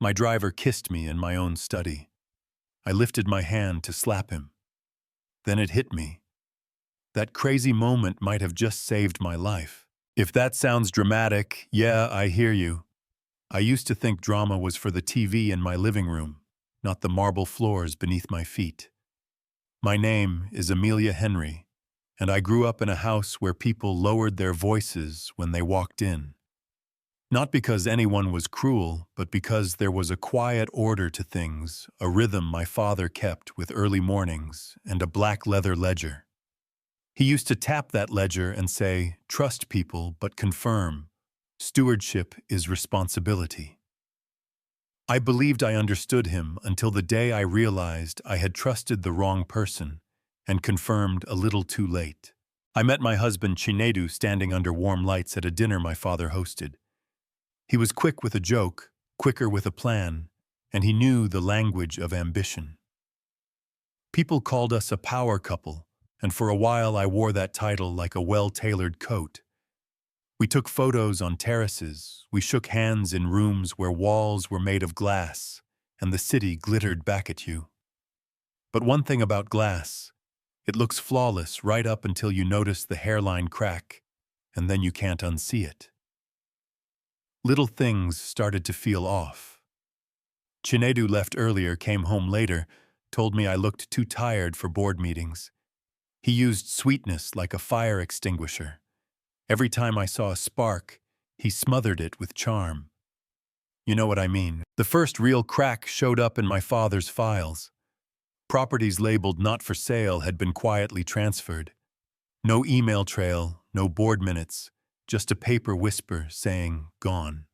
My driver kissed me in my own study. I lifted my hand to slap him. Then it hit me. That crazy moment might have just saved my life. If that sounds dramatic, yeah, I hear you. I used to think drama was for the TV in my living room, not the marble floors beneath my feet. My name is Amelia Henry, and I grew up in a house where people lowered their voices when they walked in. Not because anyone was cruel, but because there was a quiet order to things, a rhythm my father kept with early mornings, and a black leather ledger. He used to tap that ledger and say, "Trust people, but confirm. Stewardship is responsibility." I believed I understood him until the day I realized I had trusted the wrong person and confirmed a little too late. I met my husband Chinedu standing under warm lights at a dinner my father hosted. He was quick with a joke, quicker with a plan, and he knew the language of ambition. People called us a power couple, and for a while I wore that title like a well-tailored coat. We took photos on terraces, we shook hands in rooms where walls were made of glass, and the city glittered back at you. But one thing about glass, it looks flawless right up until you notice the hairline crack, and then you can't unsee it. Little things started to feel off. Chinedu left earlier, came home later, told me I looked too tired for board meetings. He used sweetness like a fire extinguisher. Every time I saw a spark, he smothered it with charm. You know what I mean. The first real crack showed up in my father's files. Properties labeled not for sale had been quietly transferred. No email trail, no board minutes, just a paper whisper saying, "Gone."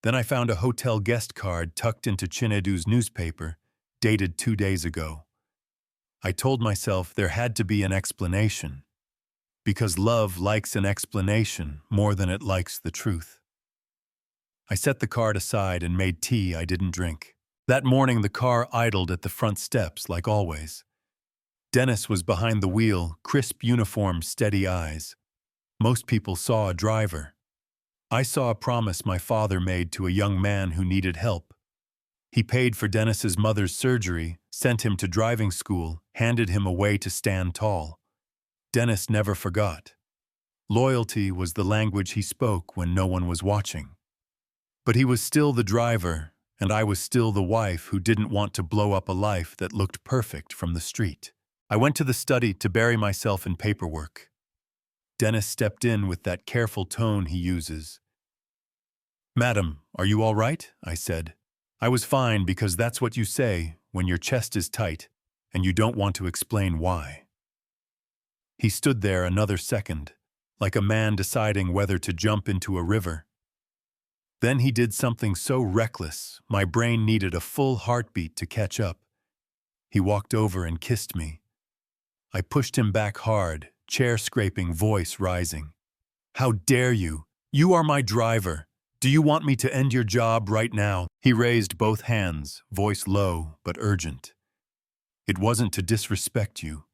Then I found a hotel guest card tucked into Chinedu's newspaper, dated 2 days ago. I told myself there had to be an explanation, because love likes an explanation more than it likes the truth. I set the card aside and made tea I didn't drink. That morning the car idled at the front steps like always. Dennis was behind the wheel, crisp uniform, steady eyes. Most people saw a driver. I saw a promise my father made to a young man who needed help. He paid for Dennis's mother's surgery, sent him to driving school, handed him a way to stand tall. Dennis never forgot. Loyalty was the language he spoke when no one was watching. But he was still the driver, and I was still the wife who didn't want to blow up a life that looked perfect from the street. I went to the study to bury myself in paperwork. Dennis stepped in with that careful tone he uses. "Madam, are you all right?" I said. I was fine because that's what you say when your chest is tight and you don't want to explain why. He stood there another second, like a man deciding whether to jump into a river. Then he did something so reckless, my brain needed a full heartbeat to catch up. He walked over and kissed me. I pushed him back hard, chair-scraping, voice rising. "How dare you? You are my driver. Do you want me to end your job right now?" He raised both hands, voice low but urgent. "It wasn't to disrespect you.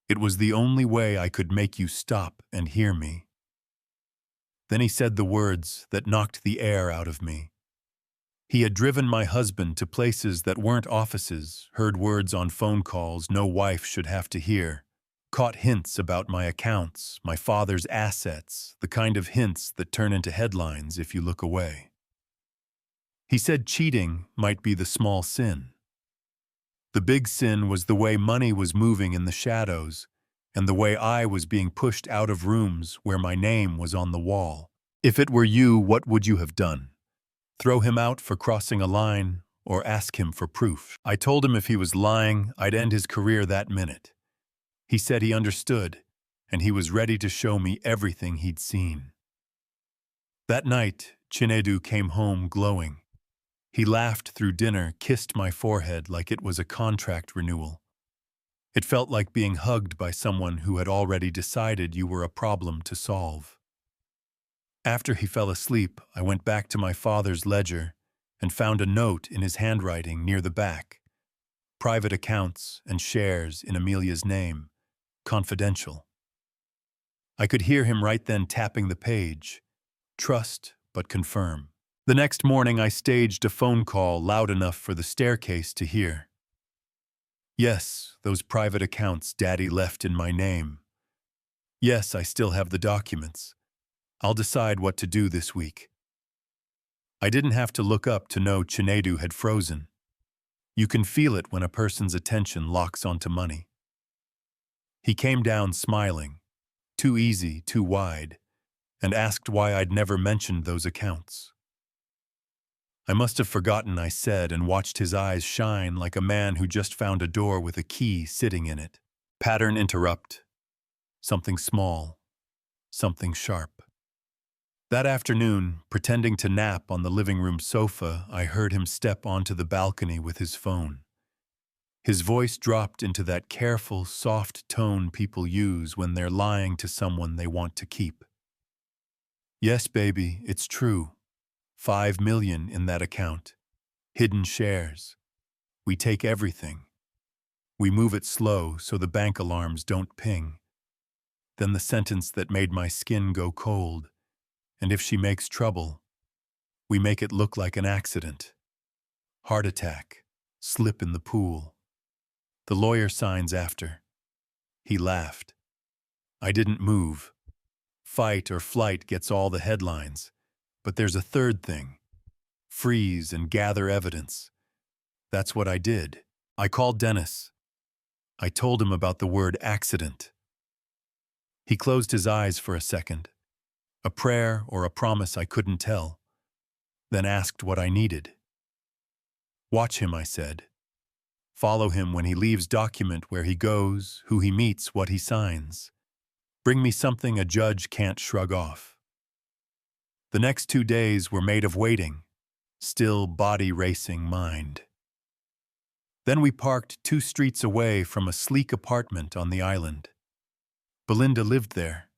It was the only way I could make you stop and hear me." Then he said the words that knocked the air out of me. He had driven my husband to places that weren't offices, heard words on phone calls no wife should have to hear, caught hints about my accounts, my father's assets, the kind of hints that turn into headlines if you look away. He said cheating might be the small sin. The big sin was the way money was moving in the shadows, and the way I was being pushed out of rooms where my name was on the wall. If it were you, what would you have done? Throw him out for crossing a line, or ask him for proof? I told him if he was lying, I'd end his career that minute. He said he understood, and he was ready to show me everything he'd seen. That night, Chinedu came home glowing. He laughed through dinner, kissed my forehead like it was a contract renewal. It felt like being hugged by someone who had already decided you were a problem to solve. After he fell asleep, I went back to my father's ledger and found a note in his handwriting near the back. Private accounts and shares in Amelia's name. Confidential. I could hear him right then tapping the page. Trust, but confirm. The next morning, I staged a phone call loud enough for the staircase to hear. Yes, those private accounts Daddy left in my name. Yes, I still have the documents. I'll decide what to do this week. I didn't have to look up to know Chinedu had frozen. You can feel it when a person's attention locks onto money. He came down smiling, too easy, too wide, and asked why I'd never mentioned those accounts. I must have forgotten I said and watched his eyes shine like a man who just found a door with a key sitting in it. Pattern interrupt. Something small. Something sharp. That afternoon, pretending to nap on the living room sofa, I heard him step onto the balcony with his phone. His voice dropped into that careful, soft tone people use when they're lying to someone they want to keep. Yes, baby, it's true. 5 million in that account. Hidden shares. We take everything. We move it slow so the bank alarms don't ping. Then the sentence that made my skin go cold. And if she makes trouble, we make it look like an accident. Heart attack. Slip in the pool. The lawyer signs after. He laughed. I didn't move. Fight or flight gets all the headlines. But there's a third thing. Freeze and gather evidence. That's what I did. I called Dennis. I told him about the word accident. He closed his eyes for a second. A prayer or a promise I couldn't tell. Then asked what I needed. Watch him, I said. Follow him when he leaves, document where he goes, who he meets, what he signs. Bring me something a judge can't shrug off. The next 2 days were made of waiting, still body racing mind. Then we parked 2 streets away from a sleek apartment on the island. Belinda lived there,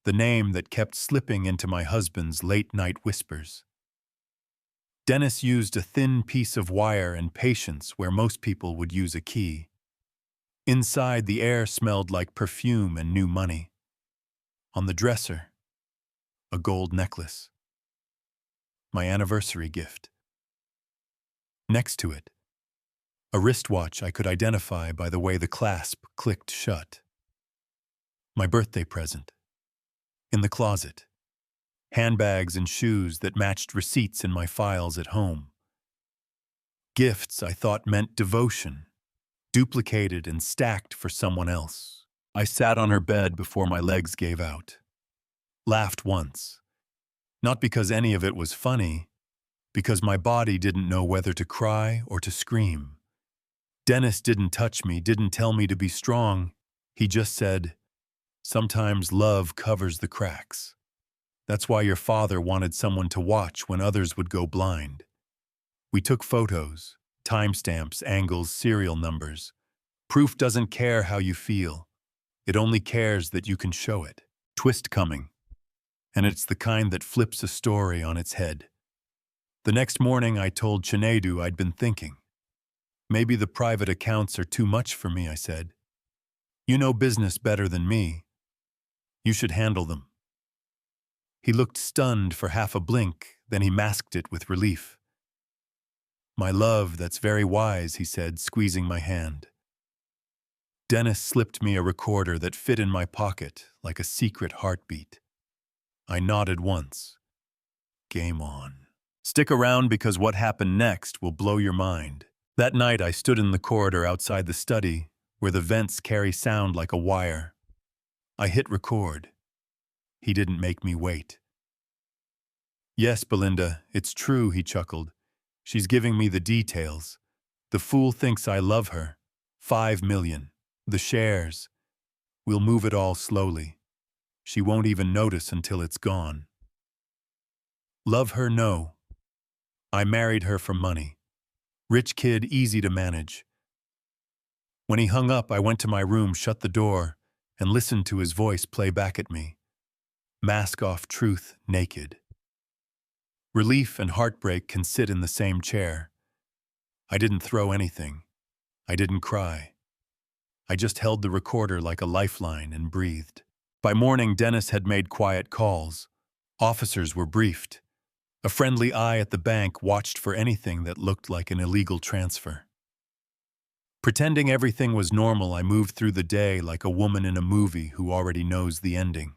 the name that kept slipping into my husband's late-night whispers. Dennis used a thin piece of wire and patience where most people would use a key. Inside, the air smelled like perfume and new money. On the dresser, a gold necklace. My anniversary gift. Next to it, a wristwatch I could identify by the way the clasp clicked shut. My birthday present. In the closet. Handbags and shoes that matched receipts in my files at home. Gifts I thought meant devotion, duplicated and stacked for someone else. I sat on her bed before my legs gave out. Laughed once. Not because any of it was funny, because my body didn't know whether to cry or to scream. Dennis didn't touch me, didn't tell me to be strong. He just said, sometimes love covers the cracks. That's why your father wanted someone to watch when others would go blind. We took photos, timestamps, angles, serial numbers. Proof doesn't care how you feel. It only cares that you can show it. Twist coming. And it's the kind that flips a story on its head. The next morning I told Chinedu I'd been thinking. Maybe the private accounts are too much for me, I said. You know business better than me. You should handle them. He looked stunned for half a blink, then he masked it with relief. My love, that's very wise, he said, squeezing my hand. Dennis slipped me a recorder that fit in my pocket like a secret heartbeat. I nodded once. Game on. Stick around because what happened next will blow your mind. That night I stood in the corridor outside the study, where the vents carry sound like a wire. I hit record. He didn't make me wait. Yes, Belinda, it's true, he chuckled. She's giving me the details. The fool thinks I love her. 5 million. The shares. We'll move it all slowly. She won't even notice until it's gone. Love her, no. I married her for money. Rich kid, easy to manage. When he hung up, I went to my room, shut the door, and listened to his voice play back at me. Mask off truth, naked. Relief and heartbreak can sit in the same chair. I didn't throw anything. I didn't cry. I just held the recorder like a lifeline and breathed. By morning, Dennis had made quiet calls. Officers were briefed. A friendly eye at the bank watched for anything that looked like an illegal transfer. Pretending everything was normal, I moved through the day like a woman in a movie who already knows the ending.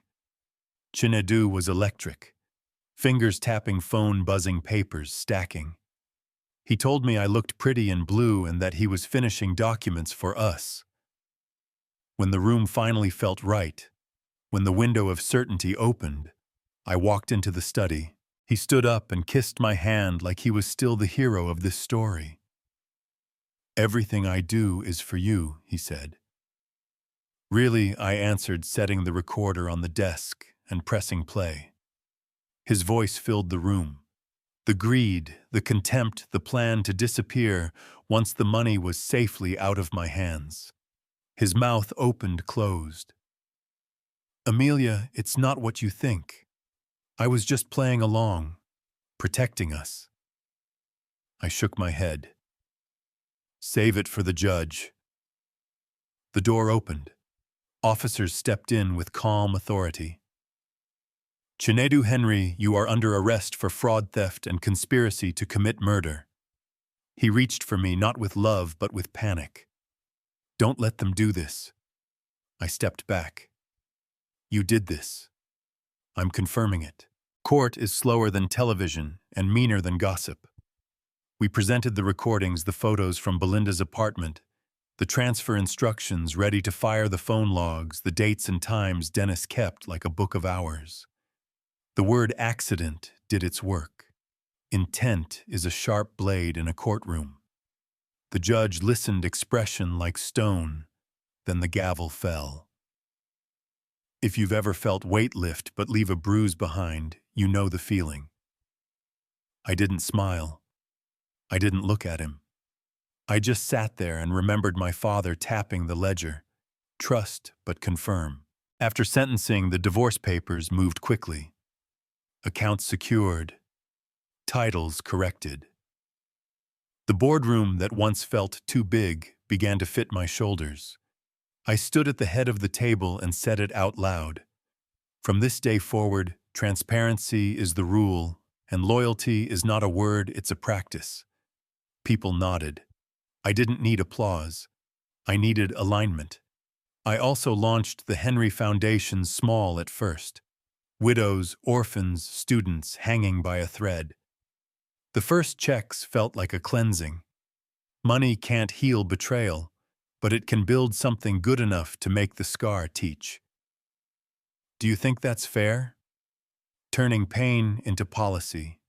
Chinedu was electric, fingers tapping phone, buzzing, papers stacking. He told me I looked pretty in blue and that he was finishing documents for us. When the room finally felt right, when the window of certainty opened, I walked into the study. He stood up and kissed my hand like he was still the hero of this story. "Everything I do is for you," he said. "Really," I answered, setting the recorder on the desk and pressing play. His voice filled the room. The greed, the contempt, the plan to disappear once the money was safely out of my hands. His mouth opened, closed. "Amelia, it's not what you think. I was just playing along, protecting us." I shook my head. "Save it for the judge." The door opened. Officers stepped in with calm authority. "Chinedu Henry, you are under arrest for fraud, theft, and conspiracy to commit murder." He reached for me, not with love, but with panic. "Don't let them do this." I stepped back. "You did this. I'm confirming it." Court is slower than television and meaner than gossip. We presented the recordings, the photos from Belinda's apartment, the transfer instructions ready to fire, the phone logs, the dates and times Dennis kept like a book of hours. The word accident did its work. Intent is a sharp blade in a courtroom. The judge listened, expression like stone, then the gavel fell. If you've ever felt weight lift but leave a bruise behind, you know the feeling. I didn't smile. I didn't look at him. I just sat there and remembered my father tapping the ledger. Trust but confirm. After sentencing, the divorce papers moved quickly. Accounts secured. Titles corrected. The boardroom that once felt too big began to fit my shoulders. I stood at the head of the table and said it out loud. "From this day forward, transparency is the rule, and loyalty is not a word, it's a practice." People nodded. I didn't need applause. I needed alignment. I also launched the Henry Foundation, small at first. Widows, orphans, students hanging by a thread. The first checks felt like a cleansing. Money can't heal betrayal, but it can build something good enough to make the scar teach. Do you think that's fair? Turning pain into policy.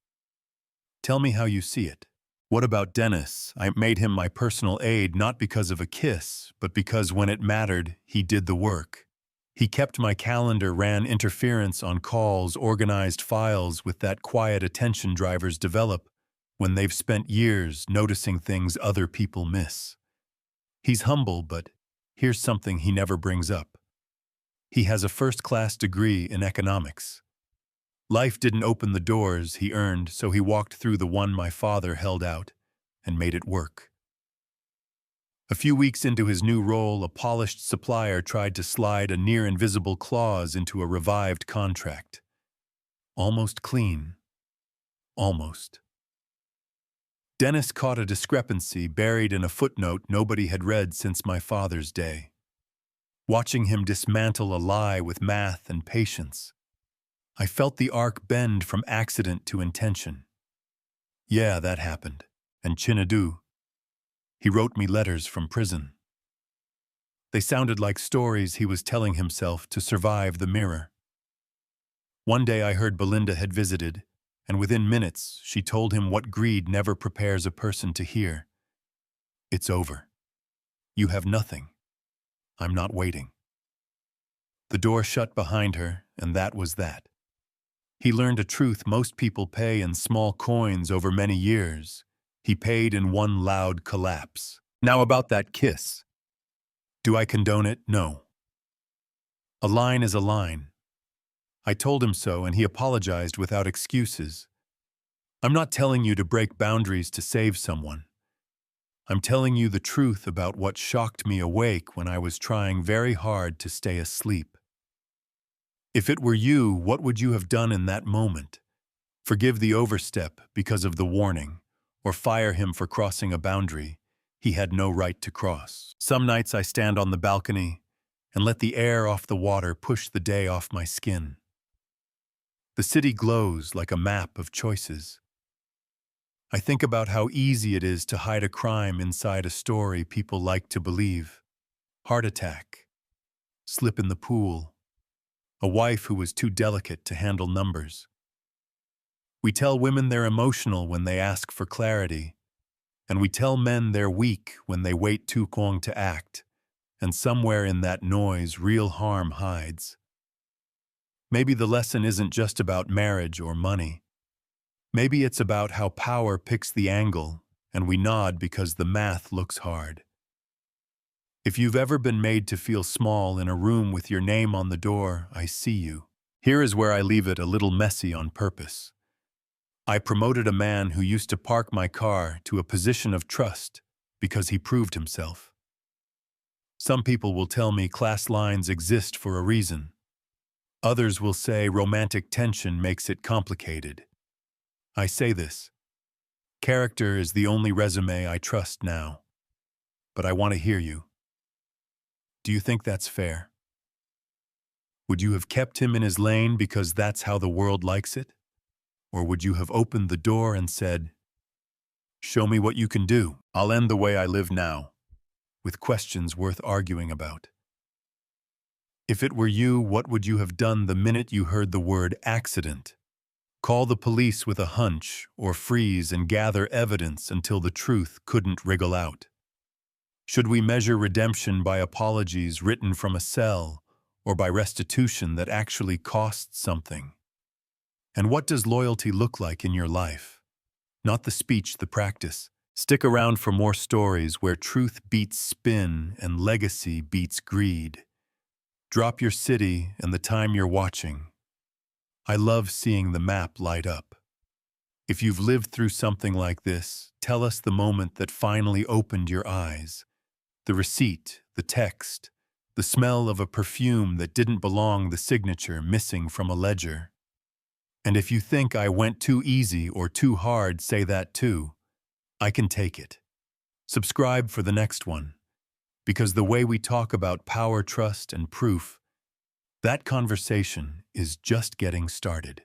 Tell me how you see it. What about Dennis? I made him my personal aide not because of a kiss, but because when it mattered, he did the work. He kept my calendar, ran interference on calls, organized files with that quiet attention drivers develop when they've spent years noticing things other people miss. He's humble, but here's something he never brings up. He has a first-class degree in economics. Life didn't open the doors he earned, so he walked through the one my father held out and made it work. A few weeks into his new role, a polished supplier tried to slide a near-invisible clause into a revived contract. Almost clean. Almost. Dennis caught a discrepancy buried in a footnote nobody had read since my father's day. Watching him dismantle a lie with math and patience, I felt the arc bend from accident to intention. Yeah, that happened. And Chinedu, he wrote me letters from prison. They sounded like stories he was telling himself to survive the mirror. One day I heard Belinda had visited, and within minutes she told him what greed never prepares a person to hear. "It's over. You have nothing. I'm not waiting." The door shut behind her, and that was that. He learned a truth most people pay in small coins over many years. He paid in one loud collapse. Now about that kiss. Do I condone it? No. A line is a line. I told him so, and he apologized without excuses. I'm not telling you to break boundaries to save someone. I'm telling you the truth about what shocked me awake when I was trying very hard to stay asleep. If it were you, what would you have done in that moment? Forgive the overstep because of the warning, or fire him for crossing a boundary he had no right to cross. Some nights I stand on the balcony and let the air off the water push the day off my skin. The city glows like a map of choices. I think about how easy it is to hide a crime inside a story people like to believe. Heart attack, slip in the pool, a wife who was too delicate to handle numbers. We tell women they're emotional when they ask for clarity, and we tell men they're weak when they wait too long to act, and somewhere in that noise real harm hides. Maybe the lesson isn't just about marriage or money. Maybe it's about how power picks the angle, and we nod because the math looks hard. If you've ever been made to feel small in a room with your name on the door, I see you. Here is where I leave it a little messy on purpose. I promoted a man who used to park my car to a position of trust because he proved himself. Some people will tell me class lines exist for a reason. Others will say romantic tension makes it complicated. I say this. Character is the only resume I trust now. But I want to hear you. Do you think that's fair? Would you have kept him in his lane because that's how the world likes it? Or would you have opened the door and said, "Show me what you can do. I'll end the way I live now," with questions worth arguing about? If it were you, what would you have done the minute you heard the word accident? Call the police with a hunch, or freeze and gather evidence until the truth couldn't wriggle out? Should we measure redemption by apologies written from a cell, or by restitution that actually costs something? And what does loyalty look like in your life? Not the speech, the practice. Stick around for more stories where truth beats spin and legacy beats greed. Drop your city and the time you're watching. I love seeing the map light up. If you've lived through something like this, tell us the moment that finally opened your eyes. The receipt, the text, the smell of a perfume that didn't belong, the signature missing from a ledger. And if you think I went too easy or too hard, say that too. I can take it. Subscribe for the next one, because the way we talk about power, trust, and proof, that conversation is just getting started.